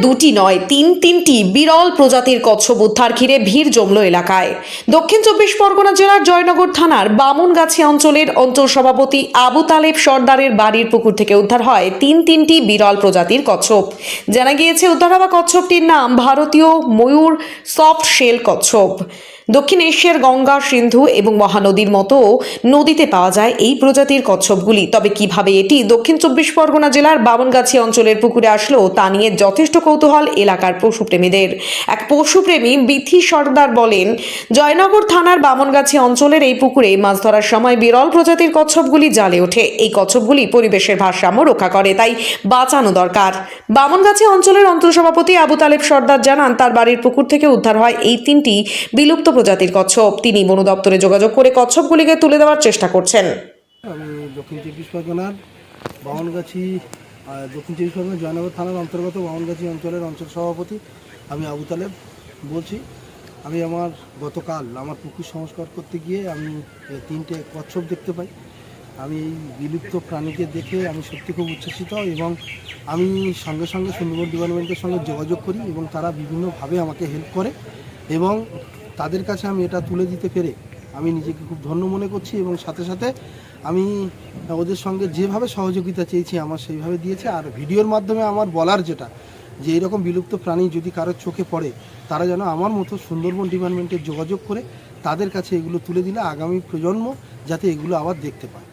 দুটি নয় তিনটি বিরল প্রজাতির কচ্ছপ উদ্ধার ঘিরে ভিড় জমল এলাকায়। দক্ষিণ চব্বিশ পরগনা জেলার জয়নগর থানার বামনগাছি অঞ্চলের অঞ্চল সভাপতি আবু তালেব সর্দারের বাড়ির পুকুর থেকে উদ্ধার হয় তিনটি বিরল প্রজাতির কচ্ছপ। জানা গিয়েছে উদ্ধার হওয়া কচ্ছপটির নাম ভারতীয় ময়ূর সফট শেল কচ্ছপ। দক্ষিণ এশিয়ার গঙ্গা, সিন্ধু এবং মহানদীর মতো নদীতে পাওয়া যায় এই প্রজাতির কচ্ছপগুলি। তবে কিভাবে এটি দক্ষিণ চব্বিশ পরগনা জেলার বামনগাছি অঞ্চলের পুকুরে আসলো তা নিয়ে যথেষ্ট কৌতূহল এলাকার পশুপ্রেমীদের। এক পশুপ্রেমী বিথি সর্দার বলেন, জয়নগর থানার বামনগাছি অঞ্চলের এই পুকুরে মাছ ধরার সময় বিরল প্রজাতির কচ্ছপগুলি জালে ওঠে। এই কচ্ছপগুলি পরিবেশের ভারসাম্য রক্ষা করে, তাই বাঁচানো দরকার। বামনগাছি অঞ্চলের অঞ্চল সভাপতি আবু তালেব সর্দার জানান, তার বাড়ির পুকুর থেকে উদ্ধার হয় এই তিনটি বিলুপ্ত প্রজাতির কচ্ছপ। তিনি বন দপ্তরে যোগাযোগ করে কচ্ছপগুলিকে তুলে দেওয়ার চেষ্টা করছেন। আমি দক্ষিণ চব্বিশ পরগনার বামনগাছি দক্ষিণ চব্বিশ পরগনা জয়নগর থানার অন্তর্গত বামনগাছি অঞ্চলের অঞ্চল সভাপতি আমি আবু তালেব বলছি। আমি গতকাল আমার পুকুর সংস্কার করতে গিয়ে আমি তিনটে কচ্ছপ দেখতে পাই। আমি এই বিলুপ্ত প্রাণীকে দেখে আমি সত্যি খুব উচ্ছ্বসিত এবং আমি সঙ্গে সঙ্গে সুন্দরবন ডিপার্টমেন্টের সঙ্গে যোগাযোগ করি এবং তারা বিভিন্নভাবে আমাকে হেল্প করে এবং তাদের কাছে আমি এটা তুলে দিতে পেরে আমি নিজেকে খুব ধন্য মনে করছি এবং সাথে সাথে আমি ওদের সঙ্গে যেভাবে সহযোগিতা চেয়েছি আমার সেইভাবে দিয়েছে। আর ভিডিওর মাধ্যমে আমার বলার যেটা যে এরকম বিলুপ্ত প্রাণী যদি কারোর চোখে পড়ে তারা যেন আমার মতো সুন্দরবন ডিপার্টমেন্টে যোগাযোগ করে তাদের কাছে এগুলো তুলে দিলে আগামী প্রজন্ম যাতে এগুলো আবার দেখতে পায়।